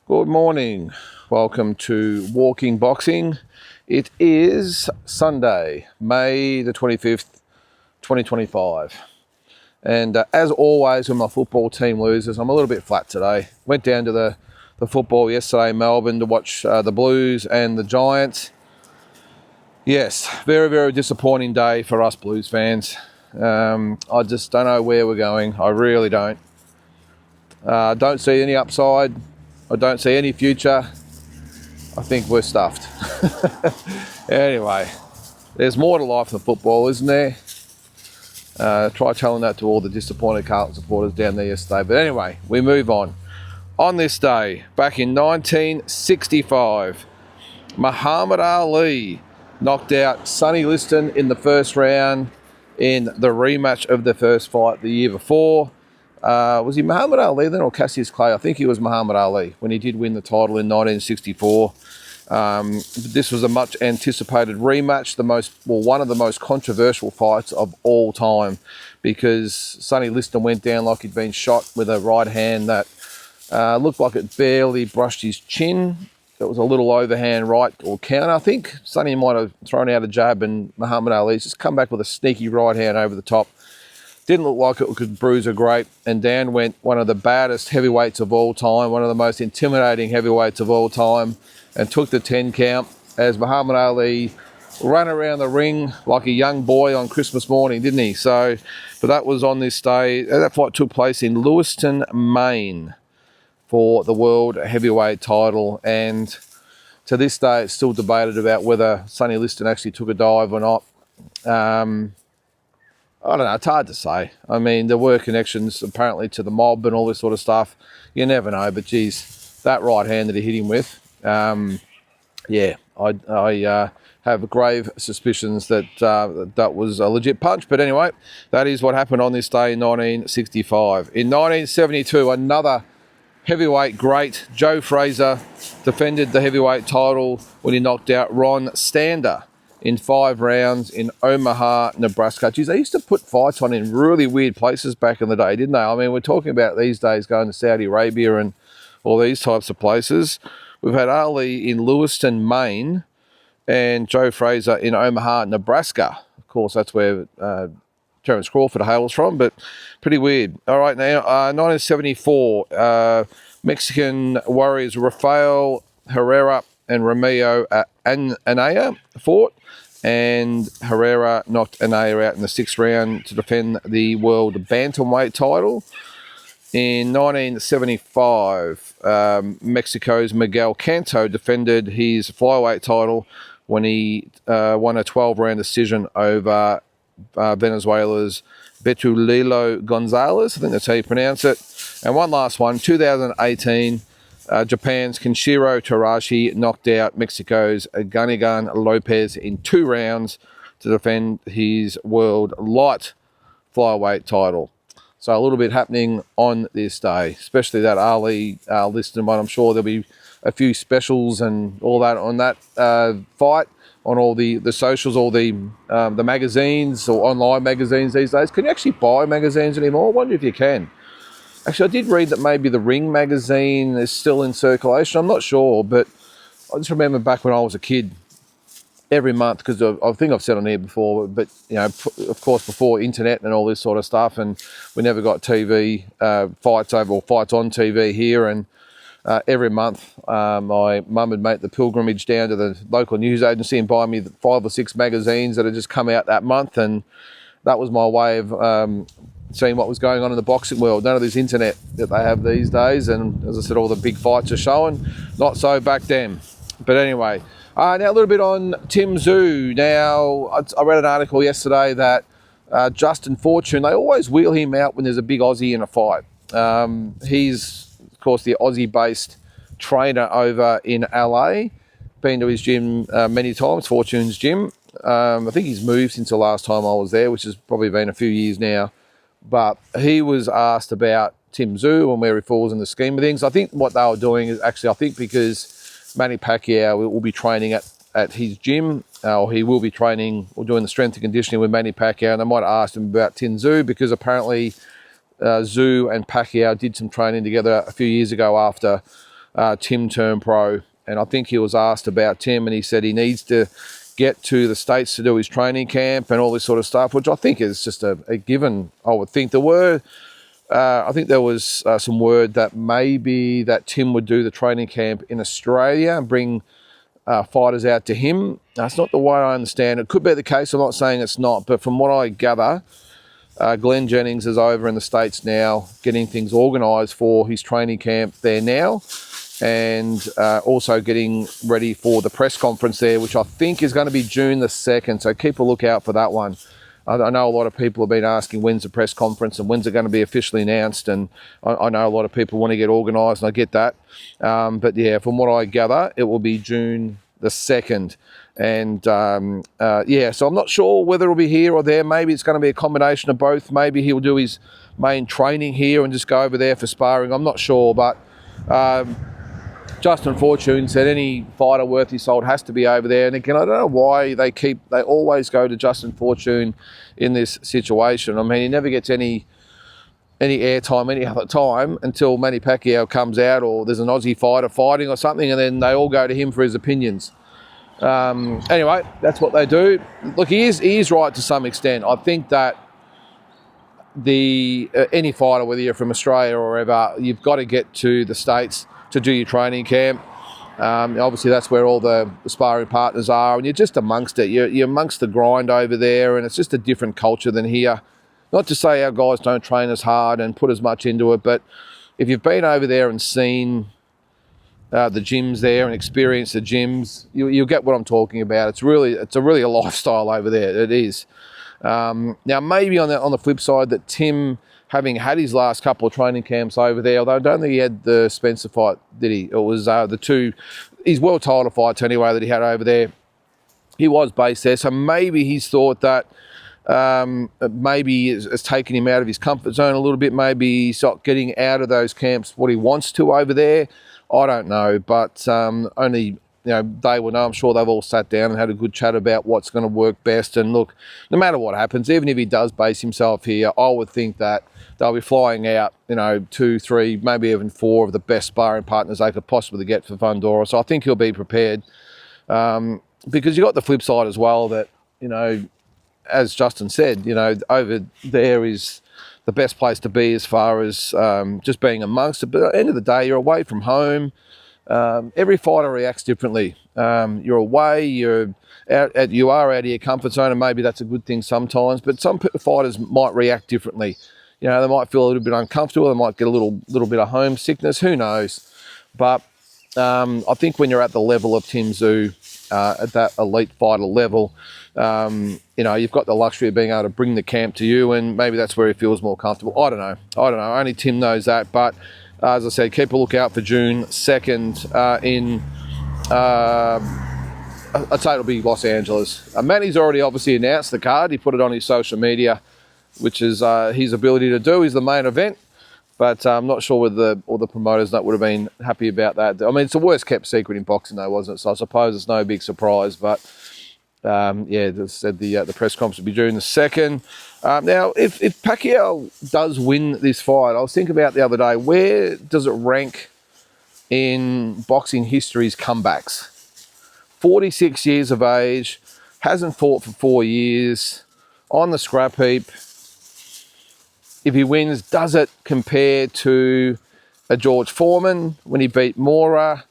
Good morning. Welcome to Walking Boxing. It is Sunday, May the 25th, 2025. And as always, when my football team loses, I'm a little bit flat today. Went down to the football yesterday in Melbourne to watch the Blues and the Giants. Yes, very, very disappointing day for us Blues fans. I just don't know where we're going. I really don't. Don't see any upside. I don't see any future. I think we're stuffed. Anyway, there's more to life than football, isn't there? Try telling that to all the disappointed Carlton supporters down there yesterday. But anyway, we move on. On this day, back in 1965, Muhammad Ali knocked out Sonny Liston in the first round in the rematch of the first fight the year before. Was he Muhammad Ali then or Cassius Clay? I think he was Muhammad Ali when he did win the title in 1964. This was a much anticipated rematch, one of the most controversial fights of all time, because Sonny Liston went down like he'd been shot with a right hand that looked like it barely brushed his chin. It was a little overhand right or counter, I think. Sonny might have thrown out a jab and Muhammad Ali's just come back with a sneaky right hand over the top. Didn't look like it could bruise a grape, and down went one of the baddest heavyweights of all time, one of the most intimidating heavyweights of all time, and took the 10 count as Muhammad Ali ran around the ring like a young boy on Christmas morning, didn't he? But that was on this day. That fight took place in Lewiston, Maine for the world heavyweight title, and to this day it's still debated about whether Sonny Liston actually took a dive or not. I don't know, it's hard to say. I mean, there were connections apparently to the mob and all this sort of stuff. You never know, but geez, that right hand that he hit him with, I have grave suspicions that that was a legit punch. But anyway, that is what happened on this day in 1965. In 1972, another heavyweight great, Joe Frazier, defended the heavyweight title when he knocked out Ron Stander in 5 rounds in Omaha, Nebraska. Geez, they used to put fights on in really weird places back in the day, didn't they? I mean, we're talking about these days going to Saudi Arabia and all these types of places. We've had Ali in Lewiston, Maine, and Joe Frazier in Omaha, Nebraska. Of course, that's where Terence Crawford hails from, but pretty weird. All right, now, 1974, Mexican warriors Rafael Herrera and Romeo Anaya fought, and Herrera knocked Anaya out in the 6th round to defend the world bantamweight title. In 1975, Mexico's Miguel Canto defended his flyweight title when he won a 12-round decision over Venezuela's Betulilo Gonzalez. I think that's how you pronounce it. And one last one, 2018, Japan's Kenshiro Terashi knocked out Mexico's Ganigan Lopez in 2 rounds to defend his world light flyweight title. So a little bit happening on this day, especially that Ali Liston one. I'm sure there'll be a few specials and all that on that fight on all the socials, all the magazines or online magazines these days. Can you actually buy magazines anymore? I wonder if you can. Actually, I did read that maybe the Ring magazine is still in circulation. I'm not sure, but I just remember back when I was a kid, every month, because I think I've said on here before, but, you know, of course, before internet and all this sort of stuff, and we never got TV fights on TV here, and every month my mum would make the pilgrimage down to the local news agency and buy me 5 or 6 magazines that had just come out that month, and that was my way of seeing what was going on in the boxing world. None of this internet that they have these days, and as I said, all the big fights are showing. Not so back then. But anyway, now a little bit on Tim Tszyu. Now, I read an article yesterday that Justin Fortune, they always wheel him out when there's a big Aussie in a fight. He's, of course, the Aussie-based trainer over in LA. Been to his gym many times, Fortune's gym. I think he's moved since the last time I was there, which has probably been a few years now. But he was asked about Tim Tszyu and where he falls in the scheme of things. I think what they were doing is actually, I think because Manny Pacquiao will be training at his gym, or he will be training or doing the strength and conditioning with Manny Pacquiao, and they might have asked him about Tim Tszyu because apparently Tszyu and Pacquiao did some training together a few years ago after Tim turned pro. And I think he was asked about Tim, and he said he needs to get to the States to do his training camp and all this sort of stuff, which I think is just a given. I would think I think there was some word that maybe that Tim would do the training camp in Australia and bring fighters out to him. That's not the way I understand it. Could be the case. I'm not saying it's not, but from what I gather, Glenn Jennings is over in the States now, getting things organised for his training camp there now, and also getting ready for the press conference there, which I think is going to be June the 2nd. So keep a lookout for that one. I know a lot of people have been asking when's the press conference and when's it going to be officially announced, and I know a lot of people want to get organised, and I get that. But yeah, from what I gather, it will be June the 2nd. And so I'm not sure whether it'll be here or there. Maybe it's going to be a combination of both. Maybe he'll do his main training here and just go over there for sparring. I'm not sure, but Justin Fortune said any fighter worth his salt has to be over there. And again, I don't know why they always go to Justin Fortune in this situation. I mean, he never gets any airtime any other time until Manny Pacquiao comes out, or there's an Aussie fighter fighting or something, and then they all go to him for his opinions. Anyway, that's what they do. Look, he is right to some extent. I think that any fighter, whether you're from Australia or wherever, you've got to get to the States to do your training camp. Obviously, that's where all the sparring partners are, and you're just amongst it. You're amongst the grind over there, and it's just a different culture than here. Not to say our guys don't train as hard and put as much into it, but if you've been over there and seen the gyms there and experienced the gyms, you'll get what I'm talking about. It's really a lifestyle over there. It is. Now, maybe on the flip side, that Tim, having had his last couple of training camps over there, although I don't think he had the Spencer fight, did he? It was the two, his world title fights anyway, that he had over there. He was based there, so maybe he's thought that maybe it's taken him out of his comfort zone a little bit. Maybe he's not getting out of those camps what he wants to over there. I don't know, but only they will know. I'm sure they've all sat down and had a good chat about what's going to work best. And look, no matter what happens, even if he does base himself here, I would think that they'll be flying out, 2, 3, maybe even 4 of the best sparring partners they could possibly get for Fundora. So I think he'll be prepared, because you got the flip side as well that, as Justin said, over there is the best place to be as far as just being amongst it. But at the end of the day, you're away from home. Every fighter reacts differently. You're away, you are out of your comfort zone, and maybe that's a good thing sometimes. But some fighters might react differently. They might feel a little bit uncomfortable. They might get a little bit of homesickness. Who knows? But I think when you're at the level of Tim Tszyu, at that elite fighter level, you've got the luxury of being able to bring the camp to you, and maybe that's where he feels more comfortable. I don't know. Only Tim knows that. But as I said, keep a lookout for June 2nd I'd say it'll be Los Angeles. Manny's already obviously announced the card. He put it on his social media, which is his ability to do. He's the main event. But I'm not sure whether all the promoters that would have been happy about that. I mean, it's the worst kept secret in boxing, though, wasn't it? So I suppose it's no big surprise. But they said the press conference will be June the 2nd. Now, if Pacquiao does win this fight, I was thinking about the other day, where does it rank in boxing history's comebacks? 46 years of age, hasn't fought for 4 years, on the scrap heap. If he wins, does it compare to a George Foreman when he beat Mora?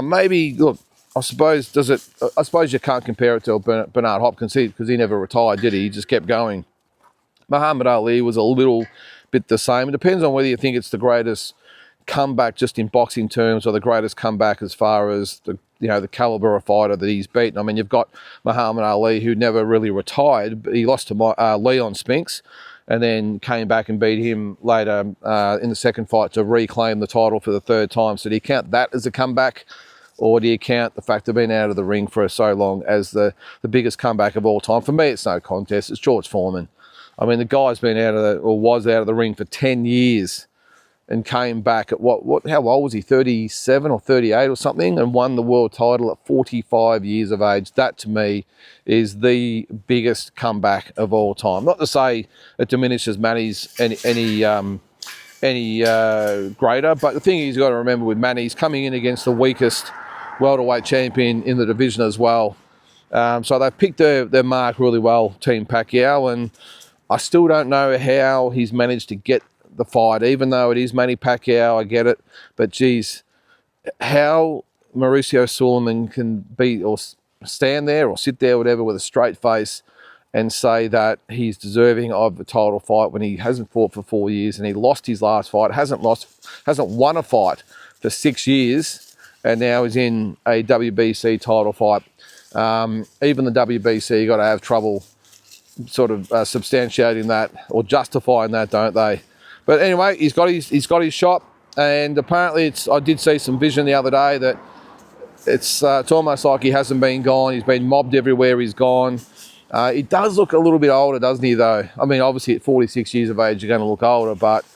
Maybe, look, I suppose you can't compare it to Bernard Hopkins because he never retired, did he? He just kept going. Muhammad Ali was a little bit the same. It depends on whether you think it's the greatest comeback just in boxing terms or the greatest comeback as far as the caliber of fighter that he's beaten. I mean, you've got Muhammad Ali, who never really retired, but he lost to Leon Spinks, and then came back and beat him later in the second fight to reclaim the title for the third time. So do you count that as a comeback, or do you count the fact of being out of the ring for so long as the biggest comeback of all time? For me, it's no contest. It's George Foreman. I mean, the guy's been was out of the ring for 10 years and came back at how old was he, 37 or 38 or something, and won the world title at 45 years of age. That, to me, is the biggest comeback of all time. Not to say it diminishes Manny's any greater. But the thing is, you've got to remember with Manny, he's coming in against the weakest welterweight champion in the division as well. So they've picked their mark really well, Team Pacquiao, and I still don't know how he's managed to get the fight, even though it is Manny Pacquiao, I get it. But geez, how Mauricio Sulaiman can be or stand there or sit there, whatever, with a straight face and say that he's deserving of a title fight when he hasn't fought for 4 years and he lost his last fight, hasn't won a fight for 6 years, and now is in a WBC title fight. Even the WBC got to have trouble sort of substantiating that or justifying that, don't they? But anyway, he's got his shot, and apparently I did see some vision the other day that it's almost like he hasn't been gone. He's been mobbed everywhere he's gone. He does look a little bit older, doesn't he, though? I mean, obviously at 46 years of age, you're going to look older, but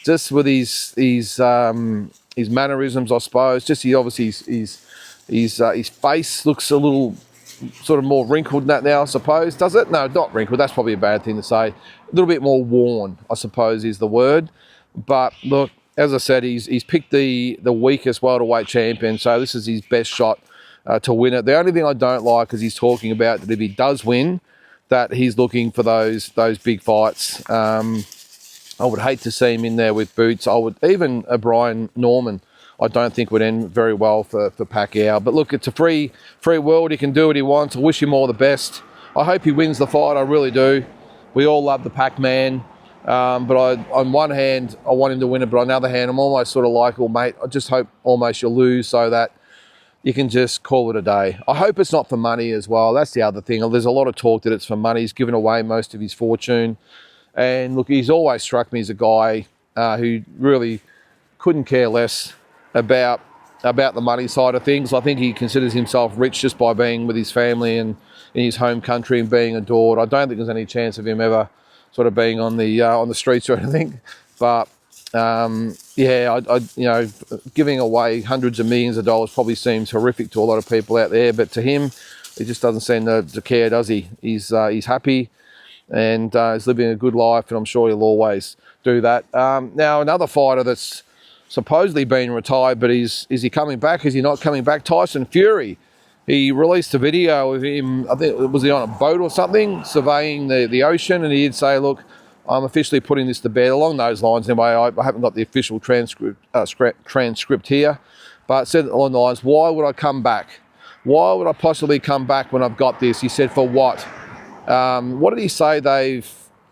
just with his mannerisms, I suppose, just his face looks a little sort of more wrinkled than that now, I suppose, does it? No, not wrinkled. That's probably a bad thing to say. A little bit more worn, I suppose, is the word. But look, as I said, he's picked the weakest welterweight champion, so this is his best shot to win it. The only thing I don't like is he's talking about that if he does win, that he's looking for those big fights. I would hate to see him in there with boots. Even Brian Norman, I don't think would end very well for Pacquiao. But look, it's a free world. He can do what he wants. I wish him all the best. I hope he wins the fight. I really do. We all love the Pac-Man. But on one hand, I want him to win it. But on the other hand, I'm almost sort of like, well, mate, I just hope almost you lose so that you can just call it a day. I hope it's not for money as well. That's the other thing. There's a lot of talk that it's for money. He's given away most of his fortune. And look, he's always struck me as a guy who really couldn't care less about the money side of things. I think he considers himself rich just by being with his family and in his home country and being adored. I don't think there's any chance of him ever sort of being on the streets or anything. But giving away hundreds of millions of dollars probably seems horrific to a lot of people out there. But to him, he just doesn't seem to care, does he? He's happy and is living a good life, and I'm sure he'll always do that. Now, another fighter that's supposedly been retired, but is he coming back? Is he not coming back? Tyson Fury. He released a video of him, I think, was he on a boat or something, surveying the ocean, and he did say, look, I'm officially putting this to bed, along those lines. Anyway, I haven't got the official transcript here, but it said along the lines, why would I come back? Why would I possibly come back when I've got this? He said, for what? What did he say? They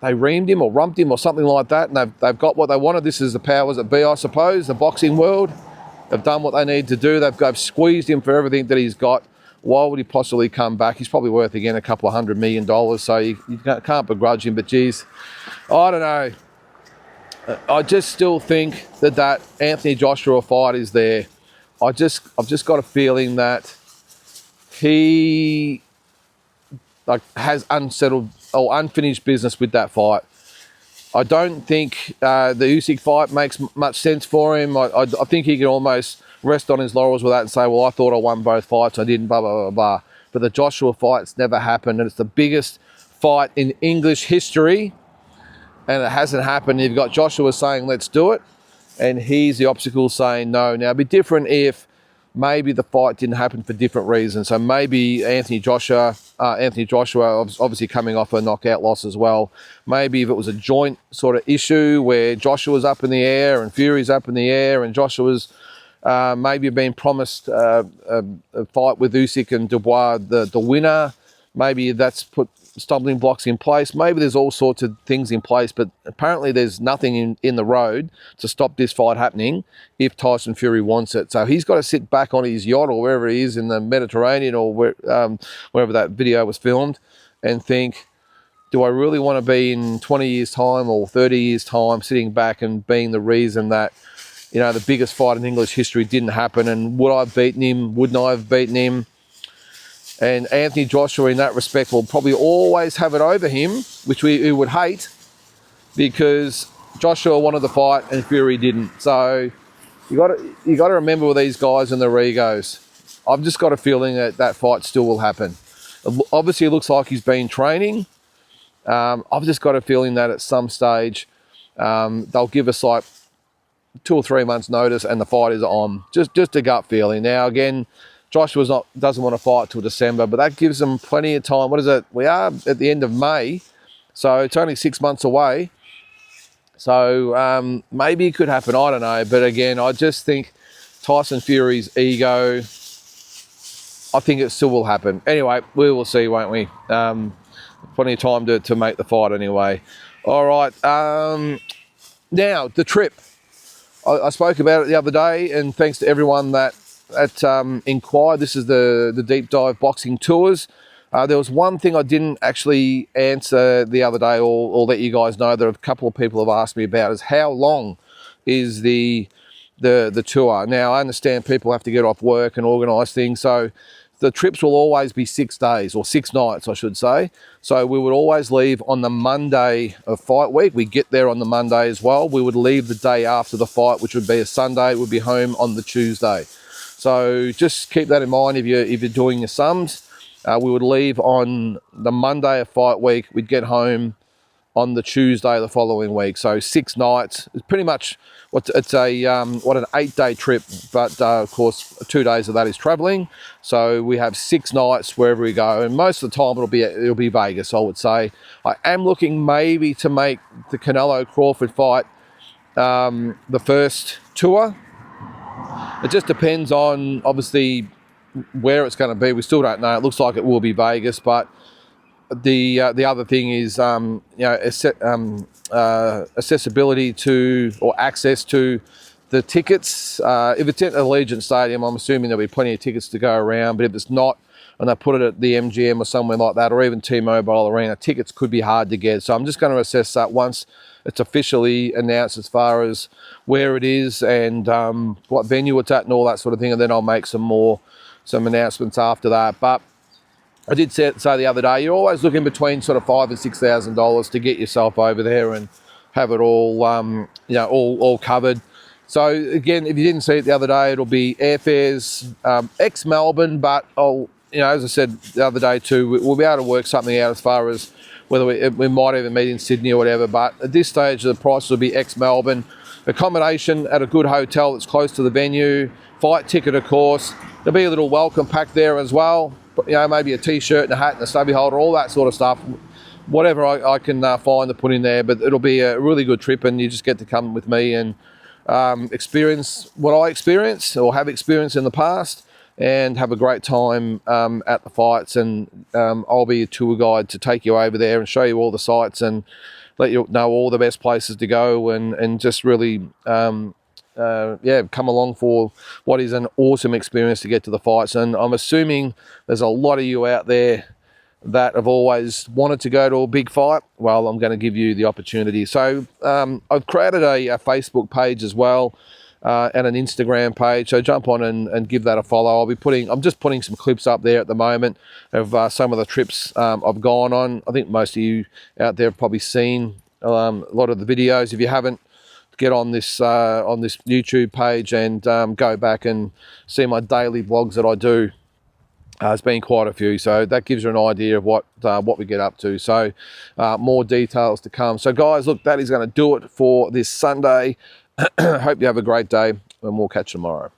reamed him or rumped him or something like that, and they've got what they wanted. This is the powers that be, I suppose, the boxing world. They've done what they need to do. They've squeezed him for everything that he's got. Why would he possibly come back? He's probably worth, again, a couple of $100 million, so you can't begrudge him. But, geez, I don't know. I just still think that Anthony Joshua fight is there. I've just got a feeling that he has unfinished business with that fight. I don't think the Usyk fight makes much sense for him. I think he can almost rest on his laurels with that and say, well, I thought I won both fights, I didn't, blah, blah, blah, blah. But the Joshua fight's never happened, and it's the biggest fight in English history, and it hasn't happened. You've got Joshua saying, let's do it, and he's the obstacle saying no. Now, it'd be different if maybe the fight didn't happen for different reasons. So maybe Anthony Joshua, obviously coming off a knockout loss as well. Maybe if it was a joint sort of issue where Joshua's up in the air and Fury's up in the air, and Joshua's maybe being promised a fight with Usyk and Dubois, the winner. Maybe that's put stumbling blocks in place. Maybe there's all sorts of things in place, but apparently there's nothing in the road to stop this fight happening if Tyson Fury wants it. So he's got to sit back on his yacht or wherever he is in the Mediterranean or wherever that video was filmed and think, do I really want to be in 20 years' time or 30 years' time sitting back and being the reason that, you know, the biggest fight in English history didn't happen? And would I have beaten him? Wouldn't I have beaten him? And Anthony Joshua, in that respect, will probably always have it over him, which we would hate, because Joshua wanted the fight and Fury didn't. So you got to remember with these guys and their egos. I've just got a feeling that fight still will happen. Obviously, it looks like he's been training. I've just got a feeling that at some stage they'll give us like 2 or 3 months notice and the fight is on. Just a gut feeling. Now again, Joshua's doesn't want to fight till December, but that gives them plenty of time. What is it? We are at the end of May, so it's only 6 months away. So maybe it could happen, I don't know. But again, I just think Tyson Fury's ego, I think it still will happen. Anyway, we will see, won't we? Plenty of time to make the fight anyway. All right. Now, the trip. I spoke about it the other day, and thanks to everyone that inquired. This is the Deep Dive Boxing Tours. There was one thing I didn't actually answer the other day, or let you guys know that a couple of people have asked me about, is how long is the tour. Now, I understand people have to get off work and organise things, so the trips will always be 6 days, or 6 nights, I should say. So we would always leave on the Monday of fight week. We get there on the Monday as well. We would leave the day after the fight, which would be a Sunday. We'd be home on the Tuesday. So just keep that in mind if you're doing your sums. We would leave on the Monday of fight week. We'd get home on the Tuesday the following week. So 6 nights. It's pretty much an 8-day trip, but of course 2 days of that is travelling. So we have 6 nights wherever we go, and most of the time it'll be Vegas, I would say. I am looking maybe to make the Canelo Crawford fight the first tour. It just depends on obviously where it's going to be. We still don't know. It looks like it will be Vegas, but the other thing is accessibility to, or access to, the tickets. If it's at Allegiant Stadium, I'm assuming there'll be plenty of tickets to go around. But if it's not, and they put it at the MGM or somewhere like that, or even T-Mobile Arena, tickets could be hard to get. So I'm just going to assess that once it's officially announced as far as where it is and what venue it's at and all that sort of thing, and then I'll make some announcements after that. But I did say the other day, you're always looking between sort of $5,000 and $6,000 to get yourself over there and have it all, all covered. So again, if you didn't see it the other day, it'll be airfares ex-Melbourne, but as I said the other day too, we'll be able to work something out as far as whether we might even meet in Sydney or whatever. But at this stage, the price will be ex-Melbourne. Accommodation at a good hotel that's close to the venue. Fight ticket, of course. There'll be a little welcome pack there as well. Maybe a T-shirt and a hat and a stubby holder, all that sort of stuff. Whatever I can find to put in there. But it'll be a really good trip, and you just get to come with me and experience what I experienced or have experienced in the past, and have a great time at the fights. And I'll be a tour guide to take you over there and show you all the sites and let you know all the best places to go, and just really come along for what is an awesome experience to get to the fights. And I'm assuming there's a lot of you out there that have always wanted to go to a big fight. Well, I'm going to give you the opportunity. So I've created a Facebook page as well, and an Instagram page. So jump on and give that a follow. I'm just putting some clips up there at the moment of some of the trips I've gone on. I think most of you out there have probably seen a lot of the videos. If you haven't, get on this YouTube page and go back and see my daily vlogs that I do. There's been quite a few, so that gives you an idea of what we get up to. So more details to come. So guys, look, that is going to do it for this Sunday. Hope you have a great day, and we'll catch you tomorrow.